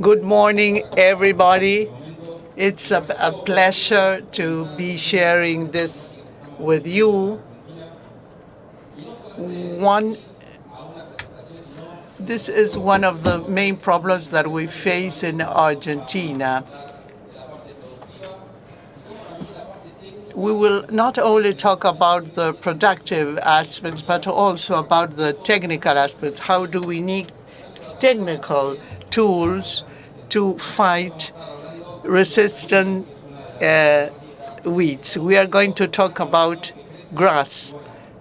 Good morning, everybody. It's a pleasure to be sharing this with you. This is one of the main problems that we face in Argentina. We will not only talk about the productive aspects, but also about the technical aspects. How do we need technical tools to fight resistant weeds? We are going to talk about grass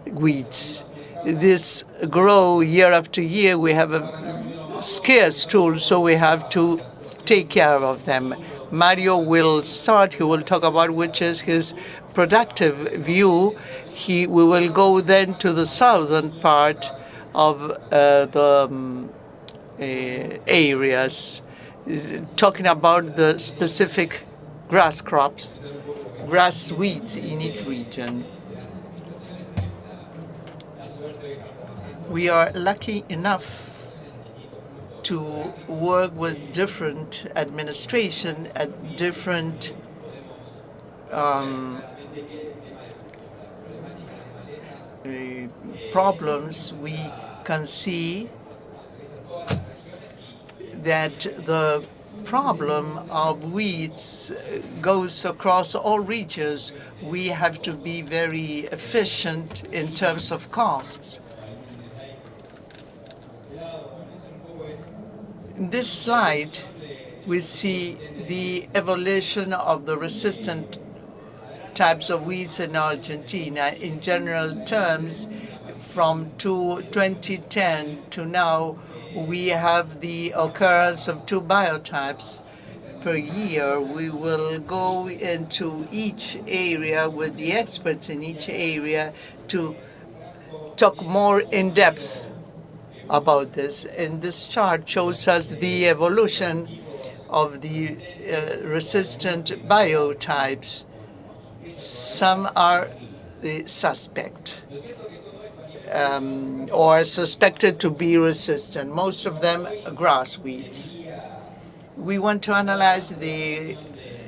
weeds. This grow year after year. We have a scarce tool, so we have to take care of them. Mario will start. He will talk about which is his productive view. We will go then to the southern part of the areas, talking about the specific grass crops, grass weeds in each region. We are lucky enough to work with different administration at different problems. We can see that the problem of weeds goes across all regions. We have to be very efficient in terms of costs. In this slide, we see the evolution of the resistant types of weeds in Argentina. In general terms, from 2010 to now, we have the occurrence of 2 biotypes per year. We will go into each area with the experts in each area to talk more in depth about this. And this chart shows us the evolution of the resistant biotypes. Some are suspect or suspected to be resistant, most of them grass weeds. We want to analyze the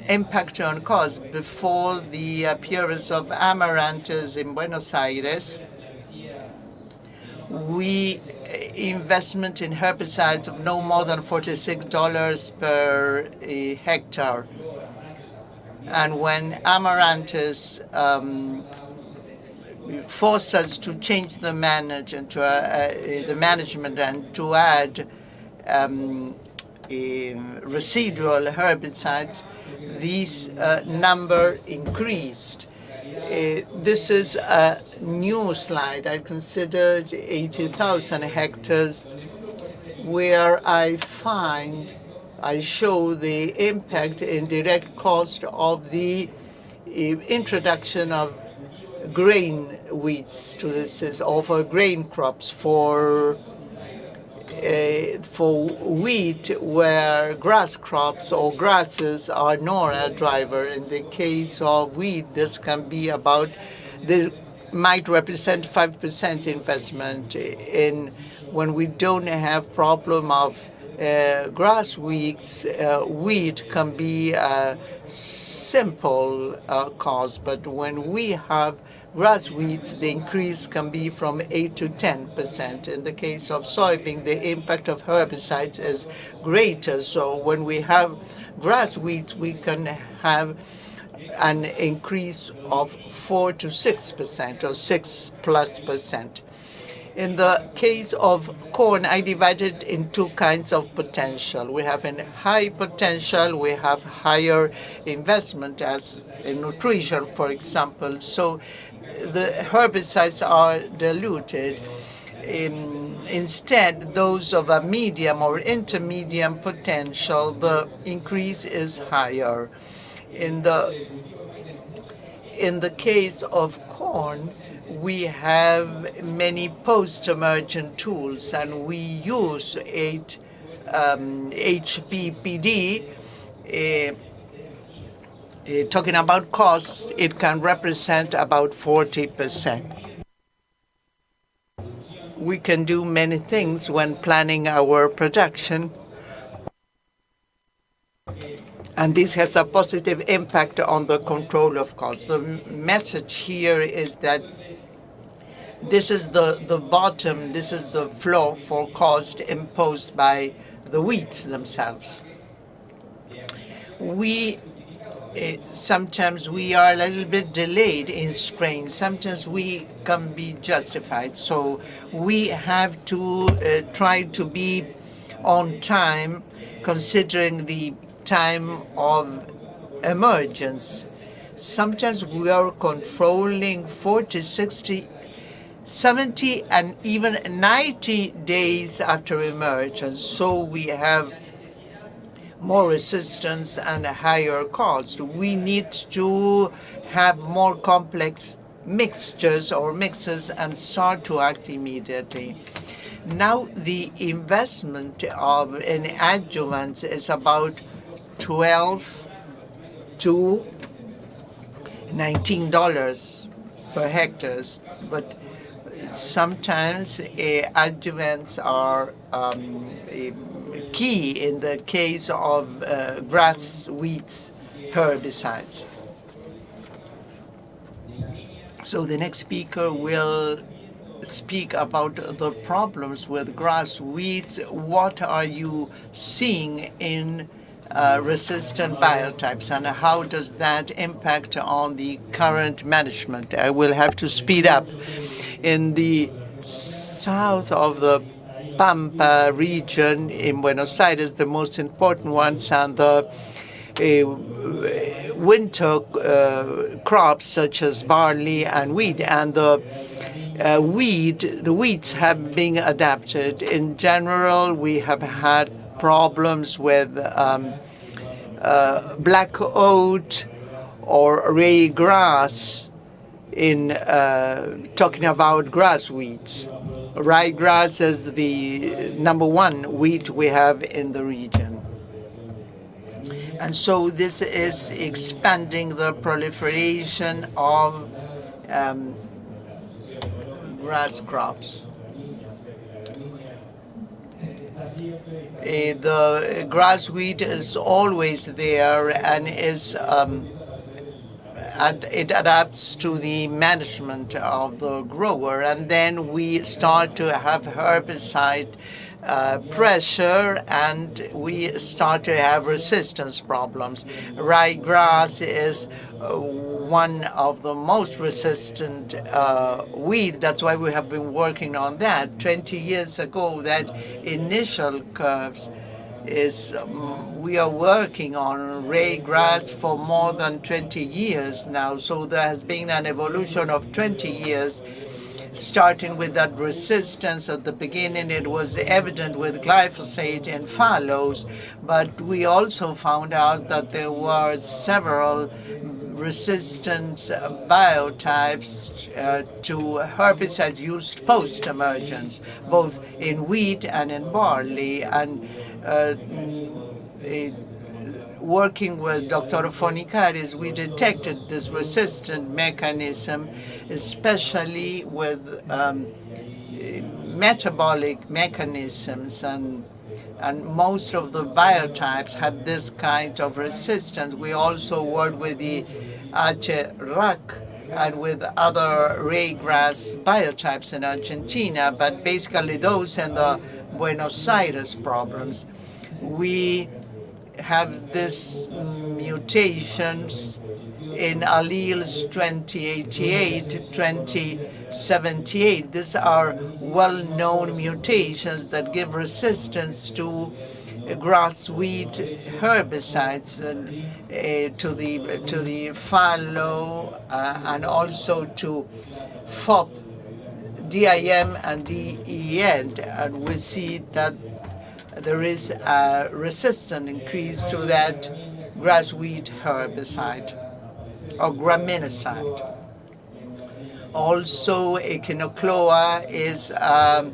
impact on cost before the appearance of amaranthus in Buenos Aires. Investment in herbicides of no more than $46 per hectare. And when amaranthus forced us to change the management and to add residual herbicides, these number increased. This is a new slide. I considered 80,000 hectares where I show the impact in direct cost of the introduction of grain weeds to this, of grain crops for wheat, where grass crops or grasses are not a driver. In the case of wheat, this can be about, this might represent 5% investment. When we don't have problem of grass weeds, wheat can be a simple cost, but when we have grass weeds, the increase can be from 8 to 10%. In the case of soybean, the impact of herbicides is greater. So when we have grass weeds, we can have an increase of 4 to 6% or 6+%. In the case of corn, I divided in 2 kinds of potential. We have a high potential, we have higher investment as in nutrition, for example. So the herbicides are diluted. Instead, those of a medium or intermediate potential, the increase is higher. In the case of corn, we have many post-emergent tools, and we use HPPD. Talking about costs, it can represent about 40%. We can do many things when planning our production. And this has a positive impact on the control of costs. The message here is that this is the bottom, this is the floor for cost imposed by the weeds themselves. Sometimes we are a little bit delayed in spraying. Sometimes we can be justified. So we have to try to be on time, considering the time of emergence. Sometimes we are controlling 40, 60, 70, and even 90 days after emergence. So we have more resistance and a higher cost. We need to have more complex mixtures or mixes and start to act immediately. Now the investment in adjuvants is about $12 to $19 per hectare, but sometimes adjuvants are key in the case of grass weeds herbicides. So the next speaker will speak about the problems with grass weeds. What are you seeing in resistant biotypes, and how does that impact on the current management? I will have to speed up. In the south of the Pampa region in Buenos Aires, the most important ones are the winter crops such as barley and wheat, and the weeds have been adapted. In general, we have had problems with black oat or ryegrass in talking about grass weeds. Ryegrass is the number one wheat we have in the region. And so this is expanding the proliferation of grass crops. The grass wheat is always there and is it adapts to the management of the grower, and then we start to have herbicide pressure, and we start to have resistance problems. Ryegrass is one of the most resistant weed. That's why we have been working on that. 20 years ago, that initial curves is we are working on ryegrass for more than 20 years now. So there has been an evolution of 20 years, starting with that resistance. At the beginning, it was evident with glyphosate and fallows, but we also found out that there were several resistant biotypes to herbicides used post-emergence, both in wheat and in barley. And working with Dr. Fonikaris, we detected this resistant mechanism, especially with metabolic mechanisms, and most of the biotypes had this kind of resistance. We also worked with the Aapresid and with other ryegrass biotypes in Argentina, but basically those and the Buenos Aires problems. We have these mutations in alleles 2088, 2078. These are well-known mutations that give resistance to grass weed herbicides, and to the fallow and also to FOP, DIM and DEN, and we see that there is a resistance increase to that grass weed herbicide or graminicide. Also, echinocloa is a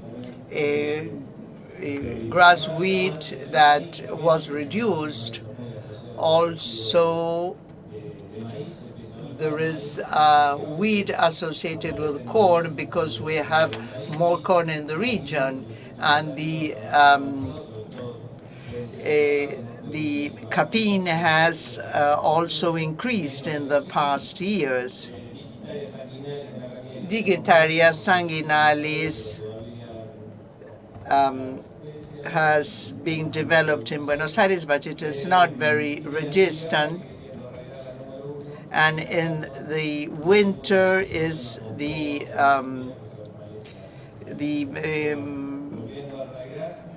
grass weed that was reduced. Also, there is weed associated with corn because we have more corn in the region, and The capine has also increased in the past years. Digitaria sanguinalis has been developed in Buenos Aires, but it is not very resistant. And in the winter is the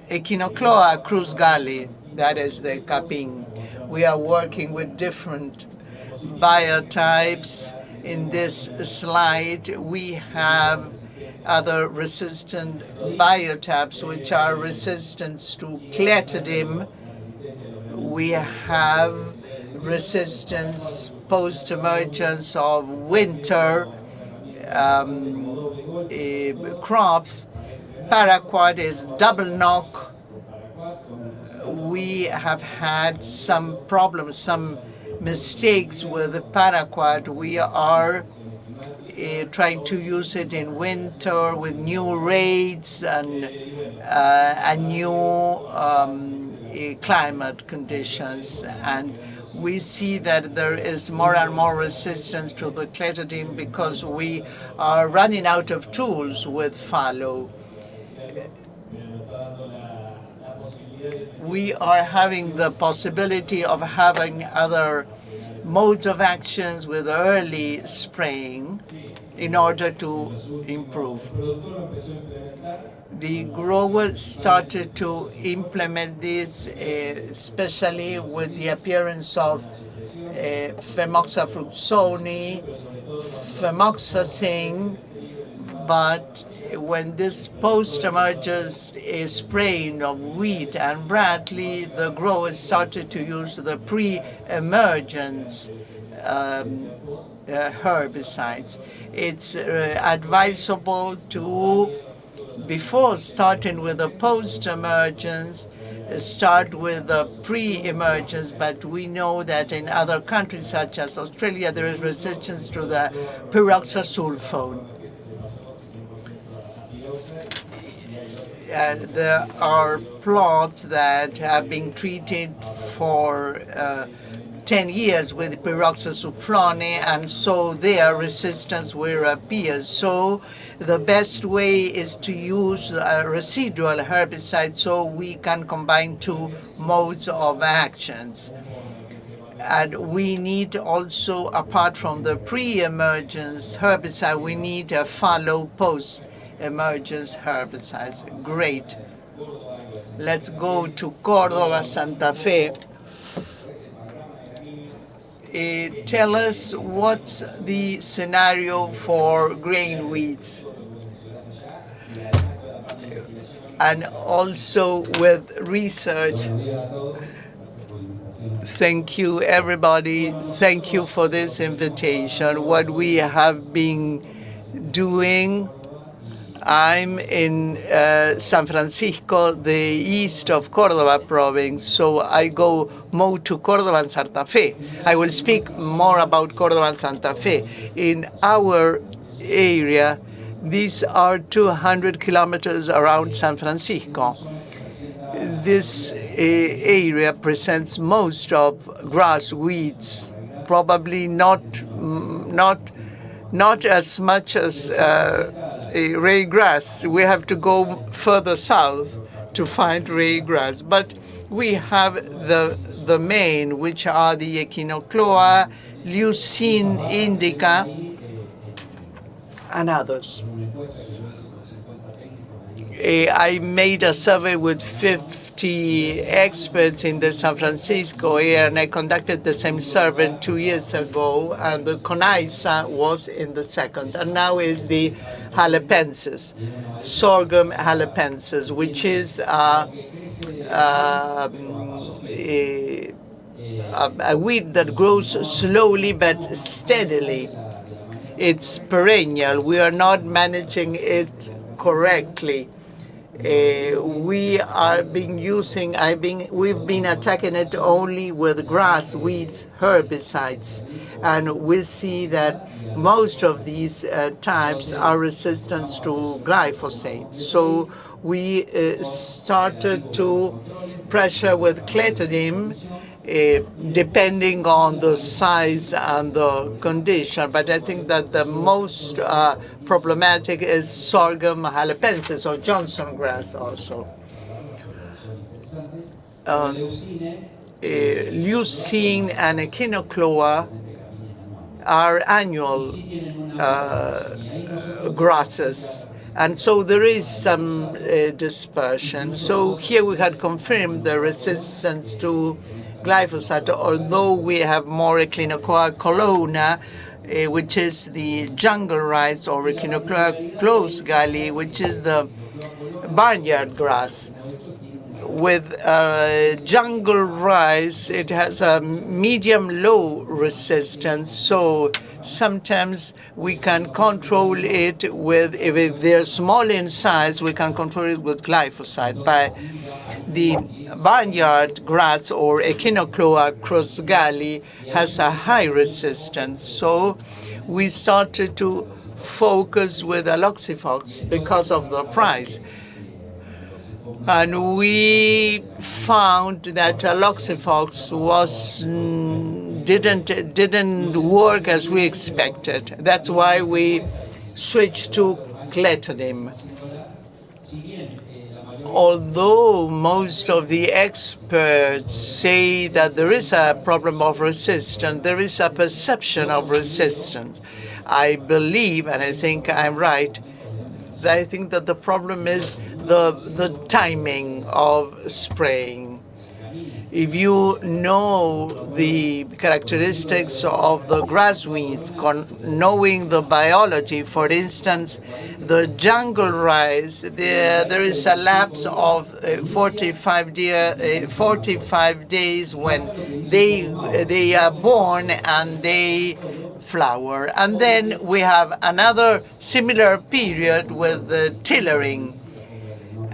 Echinocloa cruzgali, that is the capine. We are working with different biotypes. In this slide, we have other resistant biotypes which are resistant to clethodim. We have resistance post-emergence of winter crops. Paraquat is double knock. We have had some problems, some mistakes with the paraquat. We are trying to use it in winter with new rates and new climate conditions. And we see that there is more and more resistance to the clethodim because we are running out of tools with fallow. We are having the possibility of having other modes of actions with early spraying in order to improve. The growers started to implement this, especially with the appearance of femoxafruxone, femoxazine, but when this post-emergence spraying of wheat and barley, the growers started to use the pre-emergence herbicides. It's advisable to, before starting with the post-emergence, start with the pre-emergence, but we know that in other countries such as Australia, there is resistance to the pyroxasulfone. There are plots that have been treated for 10 years with pyroxasulfone, and so their resistance will appear. So the best way is to use a residual herbicide so we can combine two modes of actions. And we need also, apart from the pre-emergence herbicide, we need a follow post-emergence herbicides. Great. Let's go to Córdoba, Santa Fe. Tell us what's the scenario for grain weeds, and also with research. Thank you, everybody. Thank you for this invitation. What we have been doing, I'm in San Francisco, the east of Córdoba province, so I go more to Córdoba and Santa Fe. I will speak more about Córdoba and Santa Fe. In our area, these are 200 kilometers around San Francisco. This area presents most of grass weeds, probably not as much as raygrass. We have to go further south to find raygrass, but we have the main, which are the Echinocloa, Leucine indica, and others. I made a survey with 50 experts in the San Francisco area, and I conducted the same survey 2 years ago, and the Conaisa was in the second, and now is the halepensis, sorghum halepensis, which is a weed that grows slowly but steadily. It's perennial. We are not managing it correctly. We've been attacking it only with grass weeds herbicides, and we see that most of these types are resistant to glyphosate. So we started to pressure with clethodim, depending on the size and the condition. But I think that the most problematic is sorghum halepensis or Johnson grass also. Leucine and echinocloa are annual grasses. And so there is some dispersion. So here we had confirmed the resistance to glyphosate, although we have more Echinocloa colonna, which is the jungle rice, or Echinocloa close gully, which is the barnyard grass. With jungle rice, it has a medium-low resistance, so sometimes we can control it with, if they're small in size, we can control it with glyphosate. By the barnyard grass, or Echinocloa crossgalli, has a high resistance, so we started to focus with aloxifox because of the price. And we found that aloxifox didn't work as we expected. That's why we switched to clethodim. Although most of the experts say that there is a problem of resistance, there is a perception of resistance. I believe, and I think I'm right, that I think that the problem is the timing of spraying. If you know the characteristics of the grass weeds, knowing the biology, for instance, the jungle rice, there is a lapse of 45 days when they are born and they flower. And then we have another similar period with the tillering.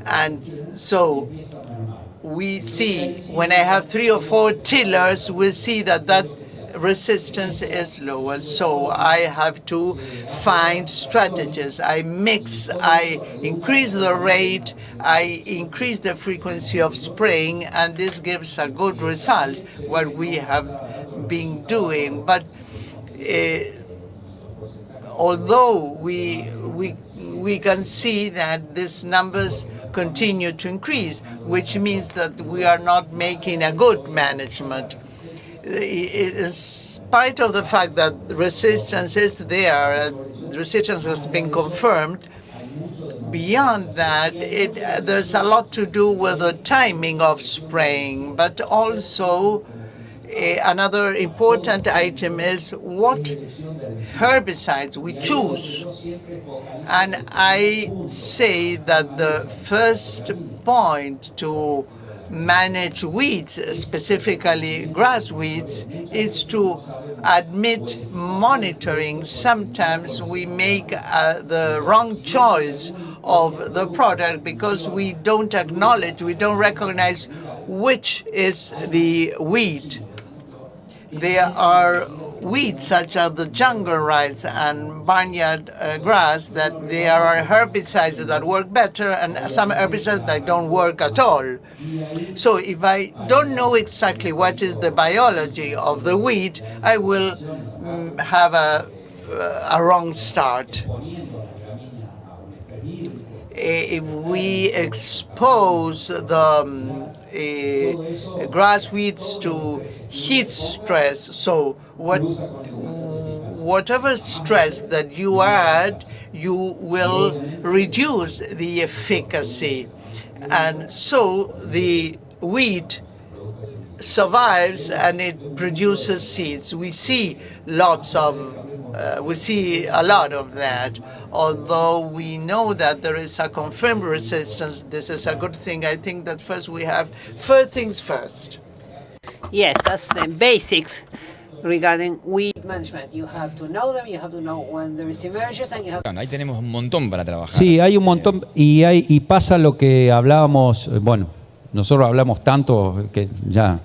And so we see, when I have 3 or 4 tillers, we see that that resistance is lower. So I have to find strategies. I mix, I increase the rate, I increase the frequency of spraying, and this gives a good result, what we have been doing. But although we can see that these numbers continue to increase, which means that we are not making a good management. In spite of the fact that resistance is there, and resistance has been confirmed, beyond that, there's a lot to do with the timing of spraying, but also another important item is what herbicides we choose. And I say that the first point to manage weeds, specifically grass weeds, is to admit monitoring. Sometimes we make the wrong choice of the product because we don't acknowledge, we don't recognize which is the weed. There are weeds such as the jungle rice and barnyard grass that there are herbicides that work better and some herbicides that don't work at all. So if I don't know exactly what is the biology of the weed, I will have a wrong start. If we expose the grass weeds to heat stress, so whatever stress that you add, you will reduce the efficacy. And so the wheat survives and it produces seeds. We see a lot of that. Although we know that there is a confirmed resistance, this is a good thing. I think that first we have first things first. Yes, that's the basics regarding weed management. You have to know them, you have to know when there is emergence, and you have. Ahí tenemos un montón para trabajar. Sí, hay un montón y pasa lo que hablábamos, bueno, nosotros hablamos tanto que ya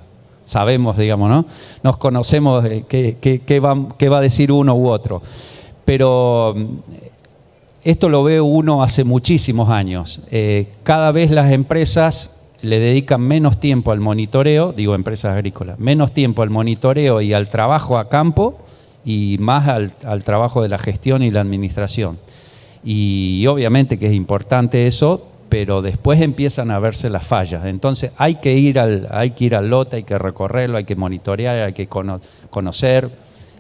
sabemos, digamos, ¿no? Nos conocemos qué va a decir uno u otro. Pero esto lo ve uno hace muchísimos años. Cada vez las empresas le dedican menos tiempo al monitoreo, digo empresas agrícolas, menos tiempo al monitoreo y al trabajo a campo y más al trabajo de la gestión y la administración. Y obviamente que es importante eso, pero después empiezan a verse las fallas. Entonces hay que ir al lote, hay que recorrerlo, hay que monitorear, hay que conocer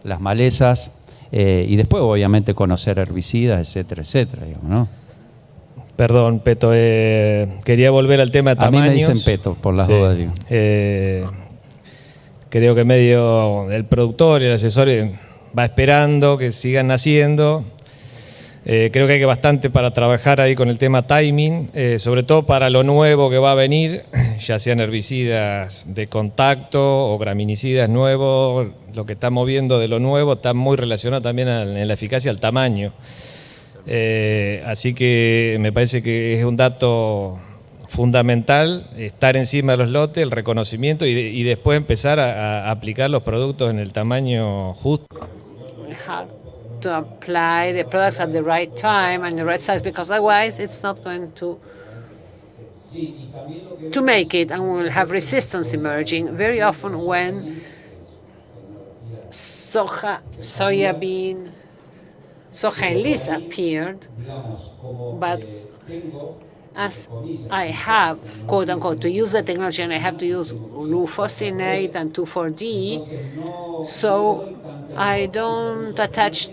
las malezas y después obviamente conocer herbicidas, etcétera, etcétera, digamos, ¿no? Perdón, Peto, quería volver al tema de tamaños. A mí me dicen Peto, por las dudas, digo. Creo que medio el productor y el asesor va esperando que sigan naciendo. Creo que hay bastante para trabajar ahí con el tema timing, sobre todo para lo nuevo que va a venir, ya sean herbicidas de contacto o graminicidas nuevos. Lo que está moviendo de lo nuevo está muy relacionado también en la eficacia al tamaño. Así que me parece que es un dato fundamental estar encima de los lotes, el reconocimiento y después empezar a aplicar los productos en el tamaño justo. How to apply the products at the right time and the right size, because otherwise it's not going to make it, and we will have resistance emerging very often when soja and leaves appeared, but as I have, quote unquote, to use the technology and I have to use glufosinate and 2,4-D, so I don't attach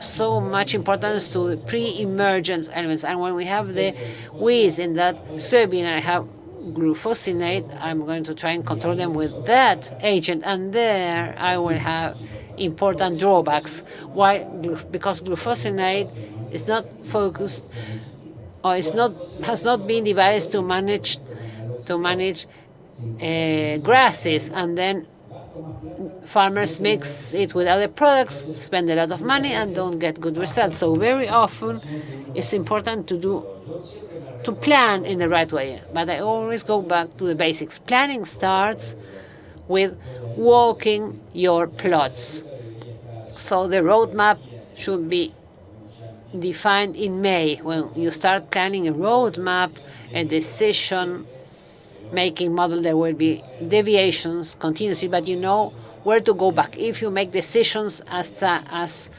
so much importance to the pre-emergence elements. And when we have the weeds in that soybean, I have glufosinate, I'm going to try and control them with that agent, and there I will have important drawbacks. Why? Because glufosinate is not focused, or has not been devised to manage grasses, and then farmers mix it with other products, spend a lot of money, and don't get good results. So very often, it's important to plan in the right way. But I always go back to the basics. Planning starts with walking your plots. So the roadmap should be defined in May. When you start planning a roadmap, a decision-making model, there will be deviations continuously, but you know where to go back. If you make decisions as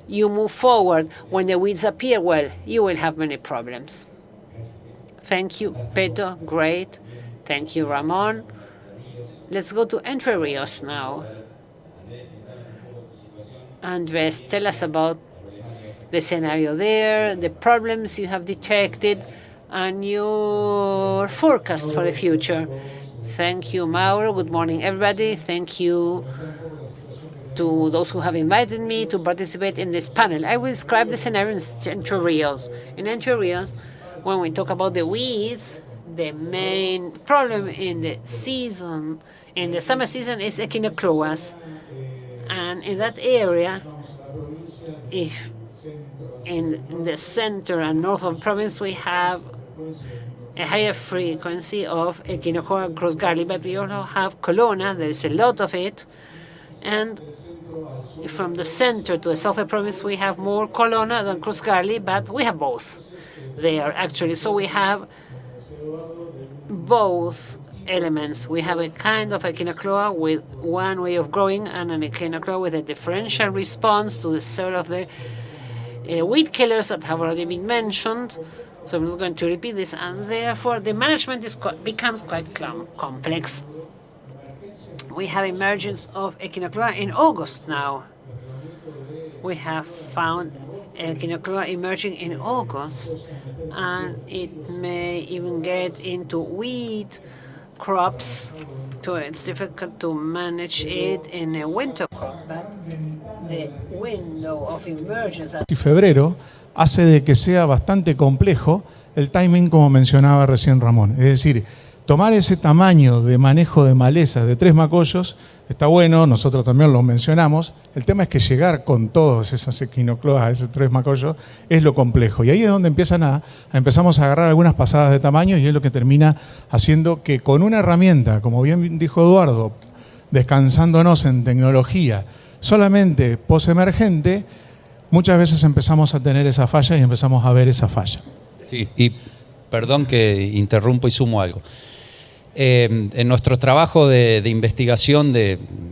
you move forward, when the weeds appear, well, you will have many problems. Thank you, Peto. Great. Thank you, Ramon. Let's go to Entre Rios now. Andres, tell us about the scenario there, the problems you have detected, and your forecast for the future. Thank you, Mauro. Good morning, everybody. Thank you to those who have invited me to participate in this panel. I will describe the scenario in Entre Rios. In Entre Rios, when we talk about the weeds, the main problem in the summer season is echinocloas. And in that area, in the center and north of the province, we have a higher frequency of echinocloa crossgarly, but we also have colonna. There is a lot of it. And from the center to the south of the province, we have more colonna than crossgarly, but we have both there, actually. So we have both elements. We have a kind of echinocloa with one way of growing and an echinocloa with a differential response to the several of the weed killers that have already been mentioned. So I'm not going to repeat this, and therefore the management becomes quite complex. We have emergence of echinocloa in August now. We have found echinocloa emerging in August, and it may even get into wheat crops. So it's difficult to manage it in a winter crop, but the window of emergence Y febrero hace de que sea bastante complejo el timing, como mencionaba recién Ramón. Es decir, tomar ese tamaño de manejo de malezas de 3 macollos está bueno, nosotros también lo mencionamos. El tema es que llegar con todas esas echinocloas a esos 3 macollos es lo complejo. Y ahí es donde empezamos a agarrar algunas pasadas de tamaño, y es lo que termina haciendo que con una herramienta, como bien dijo Eduardo, descansándonos en tecnología, solamente posemergente, muchas veces empezamos a tener esa falla y empezamos a ver esa falla. Sí, y Perdón que interrumpo y sumo algo. En nuestro trabajo de investigación,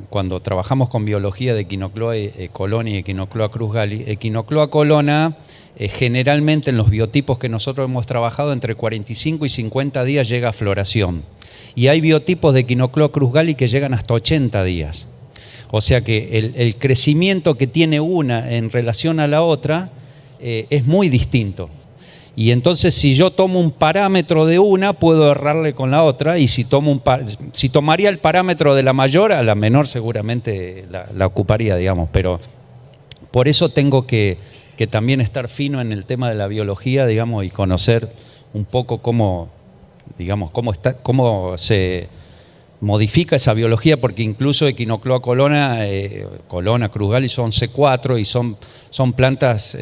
cuando trabajamos con biología de Echinocloa colona y Echinocloa cruzgali, Echinocloa colona generalmente en los biotipos que nosotros hemos trabajado entre 45 y 50 días llega a floración. Y hay biotipos de Echinocloa cruzgali que llegan hasta 80 días. O sea que el crecimiento que tiene una en relación a la otra es muy distinto. Y entonces si yo tomo un parámetro de una, puedo errarle con la otra, y si tomaría el parámetro de la mayor, a la menor seguramente la ocuparía, digamos. Pero por eso tengo que también estar fino en el tema de la biología, digamos, y conocer un poco cómo se modifica esa biología, porque incluso Echinocloa colona, colona cruzgali son C4 y son plantas...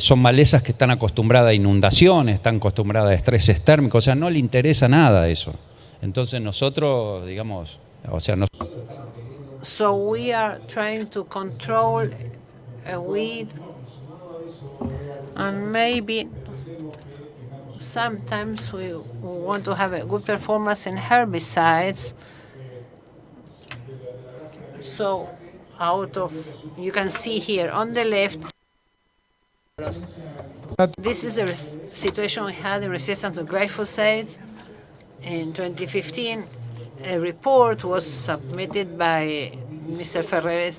son malezas que están acostumbradas a inundaciones, están acostumbradas a estrés térmicos, o sea, no le interesa nada eso. Entonces nosotros, digamos, o sea... So we are trying to control a weed, and maybe sometimes we want to have a good performance in herbicides. So you can see here on the left, this is a situation we had in resistance to glyphosate. In 2015, a report was submitted by Mr. Ferrer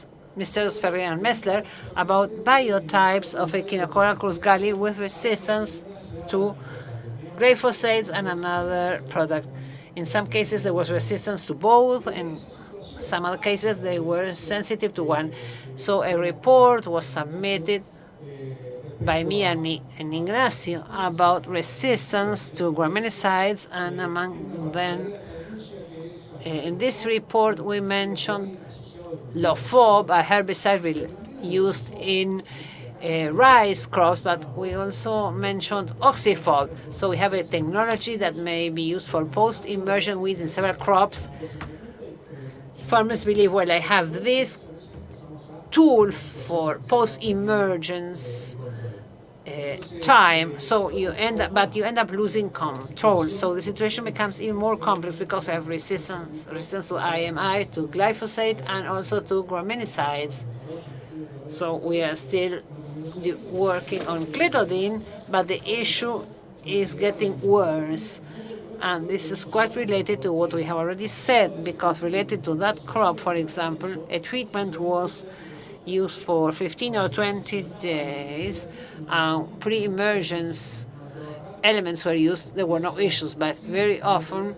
and Messler about biotypes of Echinocloa cruzgali with resistance to glyphosate and another product. In some cases, there was resistance to both, and some other cases, they were sensitive to one. So a report was submitted by me and Ignacio about resistance to graminicides, and among them, in this report, we mentioned Lofob, a herbicide used in rice crops, but we also mentioned Oxyfob. So we have a technology that may be used for post-emergent weeds in several crops. Farmers believe, well, I have this tool for post-emergence time, so you end up losing control. So the situation becomes even more complex because I have resistance to IMI, to glyphosate, and also to graminicides. So we are still working on clitodin, but the issue is getting worse. And this is quite related to what we have already said, because related to that crop, for example, a treatment was used for 15 or 20 days. Pre-emergence elements were used. There were no issues, but very often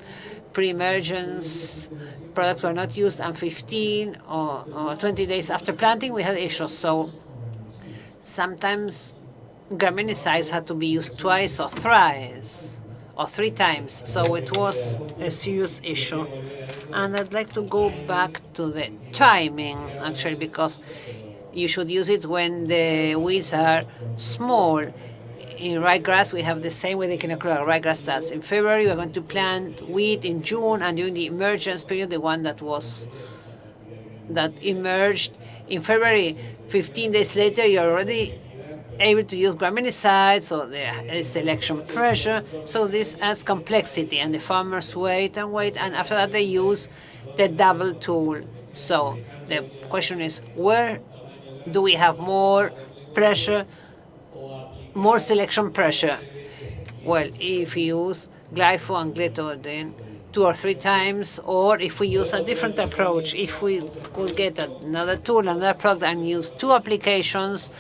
pre-emergence products were not used, and 15 or 20 days after planting, we had issues. So sometimes graminicides had to be used twice or thrice or 3 times. So it was a serious issue. And I'd like to go back to the timing, actually, because you should use it when the weeds are small. In ryegrass, we have the same with Echinocloa. Ryegrass starts in February. We're going to plant wheat in June, and during the emergence period, the one that emerged in February, 15 days later, you're already able to use graminicides, so there is selection pressure. So this adds complexity, and the farmers wait, and after that they use the double tool. So the question is, where do we have more pressure, more selection pressure? Well, if we use glypho and glitodin 2 or 3 times, or if we use a different approach, if we could get another tool, another product, and use 2 applications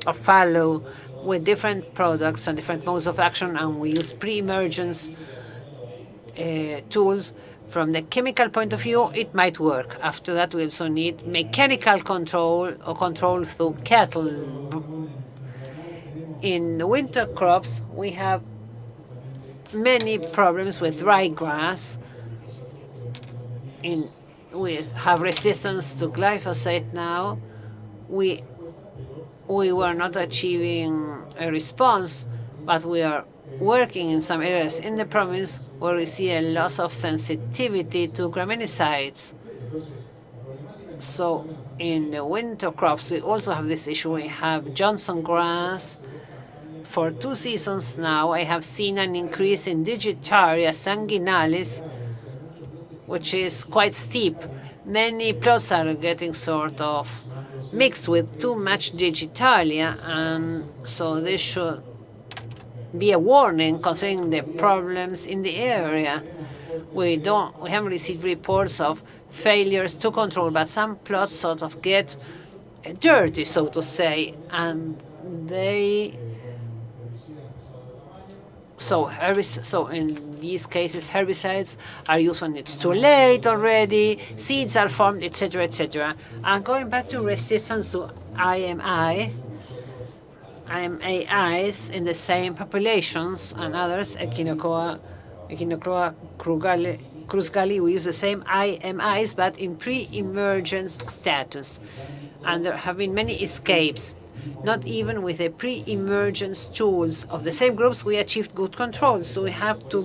of fallow with different products and different modes of action, and we use pre-emergence tools, from the chemical point of view, it might work. After that, we also need mechanical control or control through cattle. In the winter crops, we have many problems with ryegrass. We have resistance to glyphosate now. We were not achieving a response, but we are working in some areas in the province where we see a loss of sensitivity to graminicides. So in the winter crops, we also have this issue. We have Johnson grass, For 2 seasons now, I have seen an increase in Digitaria sanguinalis, which is quite steep. Many plots are getting sort of mixed with too much Digitalia, and so this should be a warning concerning the problems in the area. We haven't received reports of failures to control, but some plots sort of get dirty, so to say, and so in these cases, herbicides are used when it's too late already, seeds are formed, etc., etc. And going back to resistance to IMAIs in the same populations and others, Echinochroma cruzgali, we use the same IMIs, but in pre-emergence status. And there have been many escapes. Not even with the pre-emergence tools of the same groups we achieved good control. So we have to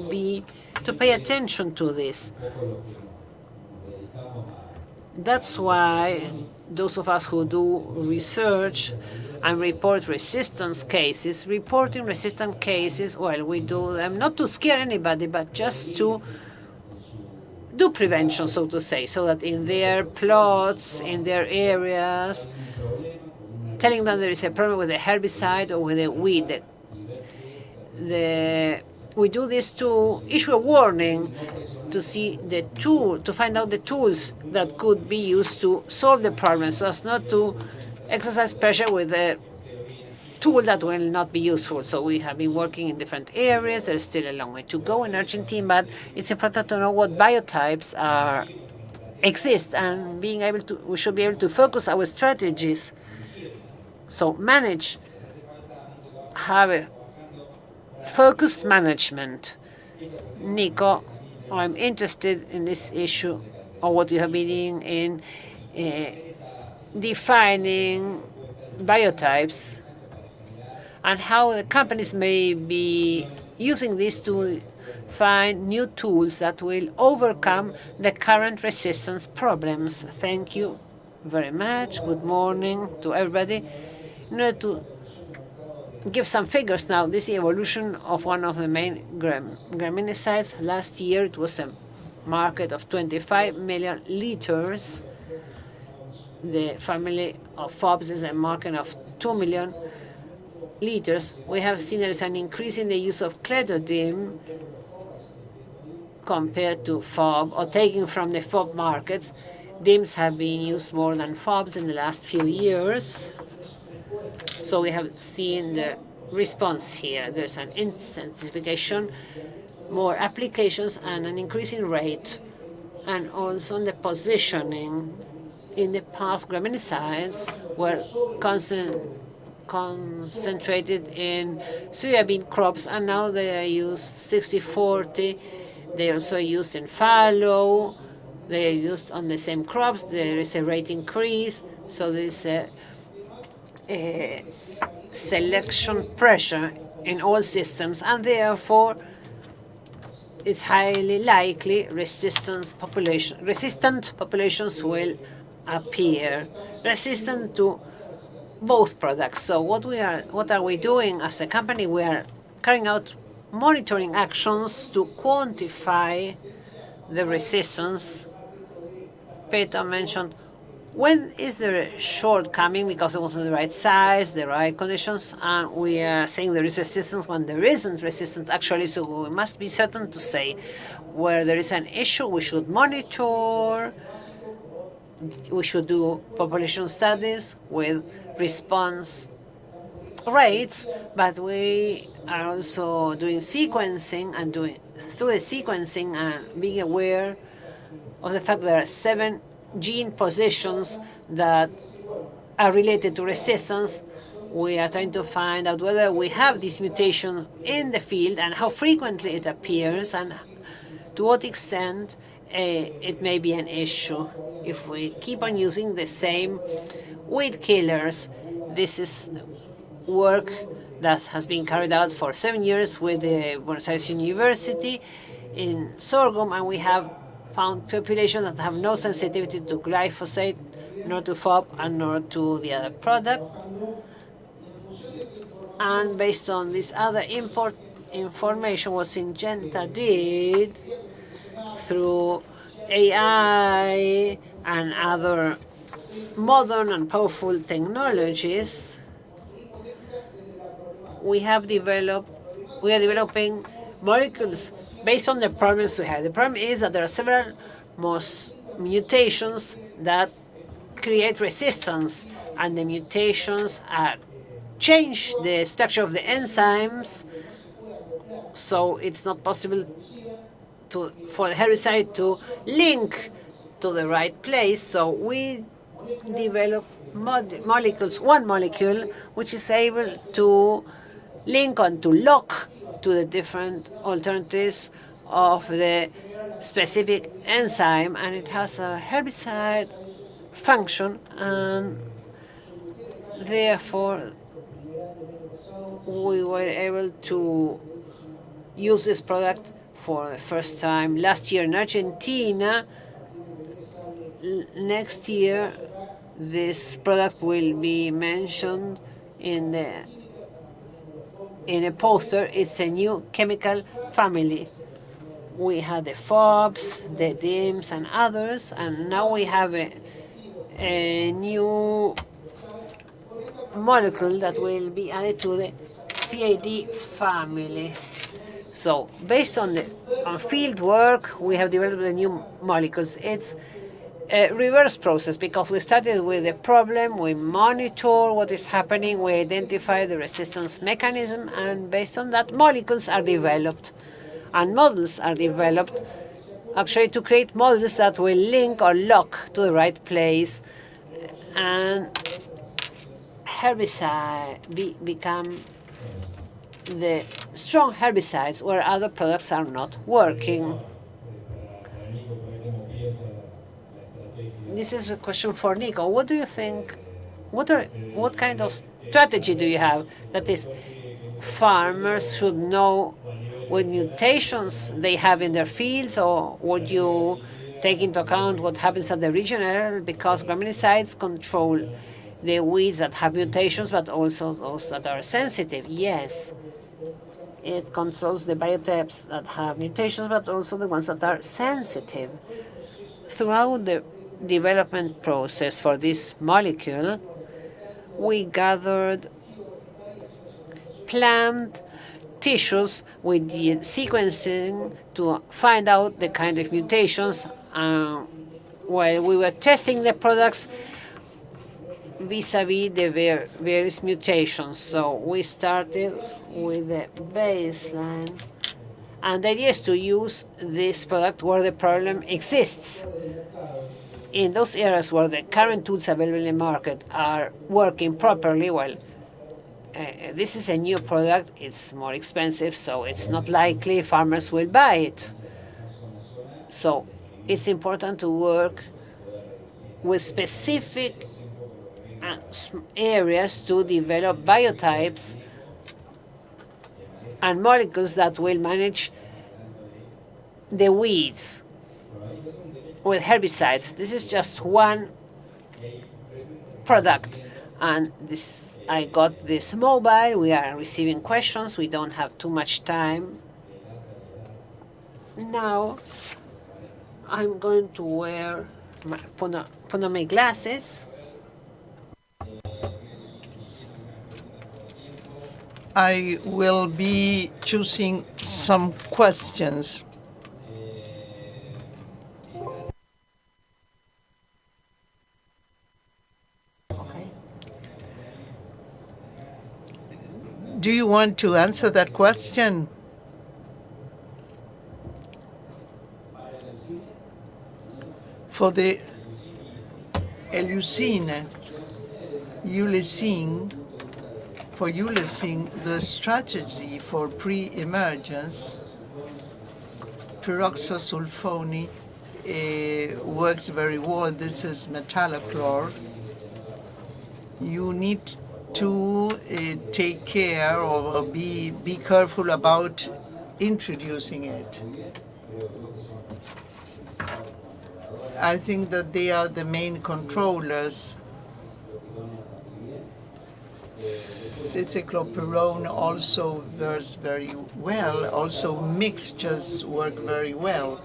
pay attention to this. That's why those of us who do research and report resistance cases, reporting resistant cases, well, we do them not to scare anybody, but just to do prevention, so to say, so that in their plots, in their areas, telling them there is a problem with a herbicide or with a weed. We do this to issue a warning, to see the tool, to find out the tools that could be used to solve the problem, so as not to exercise pressure with a tool that will not be useful. So we have been working in different areas. There's still a long way to go in Argentina, but it's important to know what biotypes exist, and we should be able to focus our strategies. So have a focused management. Nico, I'm interested in this issue, or what you have been in defining biotypes, and how the companies may be using this to find new tools that will overcome the current resistance problems. Thank you very much. Good morning to everybody. In order to give some figures now, this is the evolution of one of the main graminicides. Last year, it was a market of 25 million liters. The family of FOBs is a market of 2 million liters. We have seen there is an increase in the use of clethodim compared to FOB, or taking from the FOB markets. DIMs have been used more than FOBs in the last few years. So we have seen the response here. There's an intensification, more applications, and an increasing rate. And also in the positioning. In the past, graminicides were concentrated in soybean crops, and now they are used 60-40. They are also used in fallow. They are used on the same crops. There is a rate increase. So there is a selection pressure in all systems, and therefore it's highly likely resistant populations will appear, resistant to both products. So what are we doing as a company? We are carrying out monitoring actions to quantify the resistance. Peter mentioned, when is there a shortcoming because it wasn't the right size, the right conditions, and we are saying there is resistance when there isn't resistance actually. So we must be certain to say where there is an issue, we should monitor, we should do population studies with response rates, but we are also doing sequencing and through the sequencing and being aware of the fact that there are 7 gene positions that are related to resistance. We are trying to find out whether we have these mutations in the field and how frequently it appears and to what extent it may be an issue. If we keep on using the same weed killers, this is work that has been carried out for 7 years with the Buenos Aires University in sorghum, and we have found populations that have no sensitivity to glyphosate, nor to FOB, and nor to the other product. And based on this other information, what Syngenta did through AI and other modern and powerful technologies, we are developing molecules based on the problems we have. The problem is that there are several mutations that create resistance, and the mutations change the structure of the enzymes, so it's not possible for the herbicide to link to the right place. So we develop molecules, one molecule, which is able to link and to lock to the different alternatives of the specific enzyme, and it has a herbicide function, and therefore we were able to use this product for the first time last year in Argentina. Next year, this product will be mentioned in a poster. It's a new chemical family. We had the FOBs, the DIMs, and others, and now we have a new molecule that will be added to the CAD family. So based on field work, we have developed the new molecules. It's a reverse process, because we started with a problem, we monitor what is happening, we identify the resistance mechanism, and based on that, molecules are developed and models are developed, actually to create models that will link or lock to the right place, and herbicide become the strong herbicides where other products are not working. This is a question for Nico. What do you think? What kind of strategy do you have? That is, farmers should know what mutations they have in their fields, or would you take into account what happens at the regional? Because graminicides control the weeds that have mutations, but also those that are sensitive. Yes, it controls the biotypes that have mutations, but also the ones that are sensitive. Throughout the development process for this molecule, we gathered plant tissues with the sequencing to find out the kind of mutations while we were testing the products vis-a-vis the various mutations. So we started with the baseline, and the idea is to use this product where the problem exists. In those areas where the current tools available in the market are working properly, well, this is a new product, it's more expensive, so it's not likely farmers will buy it. So it's important to work with specific areas to develop biotypes and molecules that will manage the weeds with herbicides. This is just one product, and I got this mobile. We are receiving questions. We don't have too much time. Now I'm going to put on my glasses. I will be choosing some questions. Do you want to answer that question? For the Eucine, for Eucine, the strategy for pre-emergence, pyroxasulfone works very well. This is metallochlor. You need to take care or be careful about introducing it. I think that they are the main controllers. Physical also works very well. Also, mixtures work very well.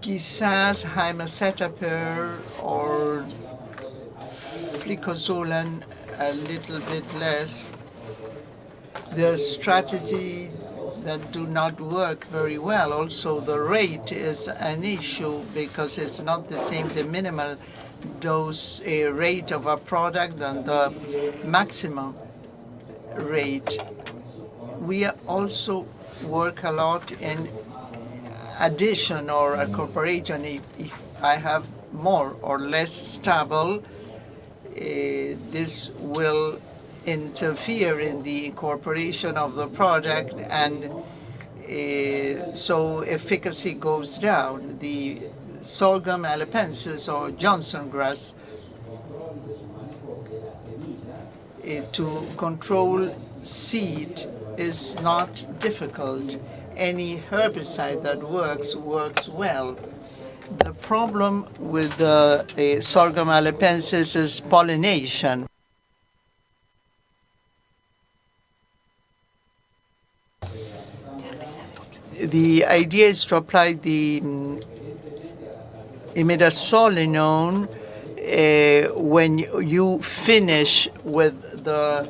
Quizás Hymacetaper or Flicozolan a little bit less. The strategy that do not work very well. Also, the rate is an issue because it's not the same, the minimal dose rate of a product than the maximum rate. We also work a lot in addition or incorporation. If I have more or less stable, this will interfere in the incorporation of the product, and so efficacy goes down. The sorghum alepensis or Johnson grass, to control seed is not difficult. Any herbicide that works well. The problem with the sorghum alepensis is pollination. The idea is to apply the imidazolinone when you finish with the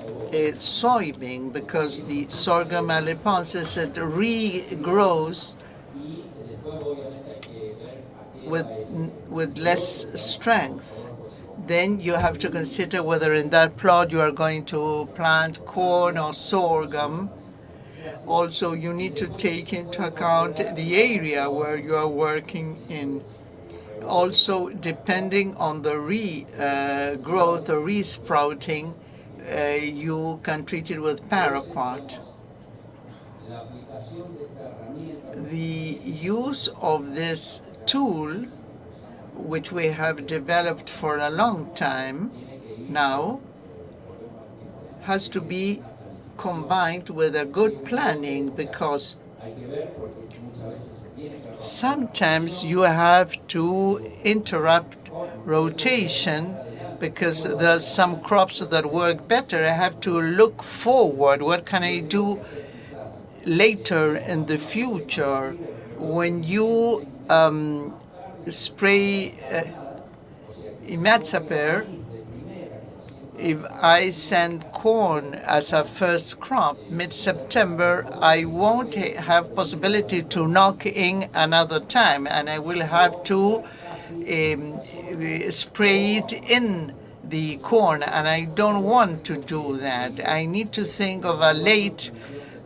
soybean, because the sorghum alepensis, it regrows with less strength. Then you have to consider whether in that plot you are going to plant corn or sorghum. Also, you need to take into account the area where you are working in. Also, depending on the regrowth or resprouting, you can treat it with paraquat. The use of this tool, which we have developed for a long time now, has to be combined with a good planning, because sometimes you have to interrupt rotation because there's some crops that work better. I have to look forward. What can I do later in the future? When you spray imazapyr, if I send corn as a first crop mid-September, I won't have possibility to knock in another time, and I will have to spray it in the corn, and I don't want to do that. I need to think of a late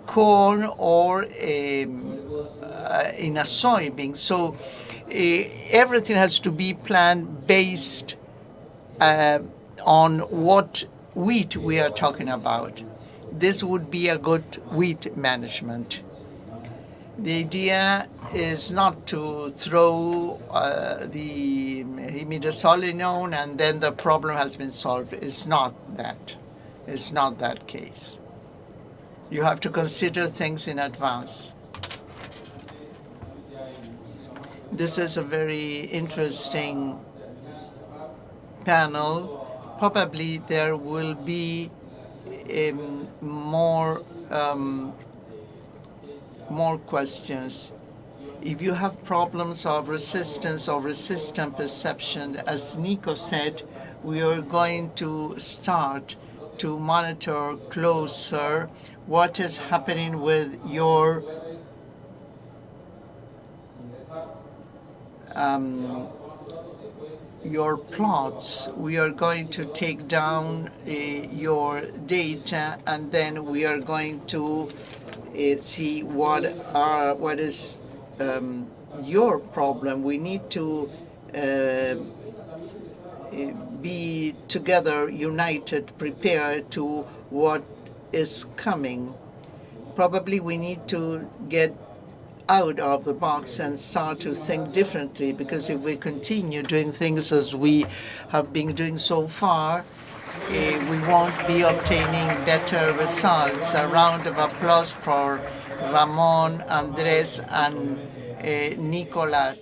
corn or in a soybean. So everything has to be planned based on what wheat we are talking about. This would be a good wheat management. The idea is not to throw the imidazolinone and then the problem has been solved. It's not that. It's not that case. You have to consider things in advance. This is a very interesting panel. Probably there will be more questions. If you have problems of resistance or resistant perception, as Nico said, we are going to start to monitor closer what is happening with your plots. We are going to take down your data, and then we are going to see what is your problem. We need to be together, united, prepared to what is coming. Probably we need to get out of the box and start to think differently, because if we continue doing things as we have been doing so far, we won't be obtaining better results. A round of applause for Ramón, Andrés, and Nicolás.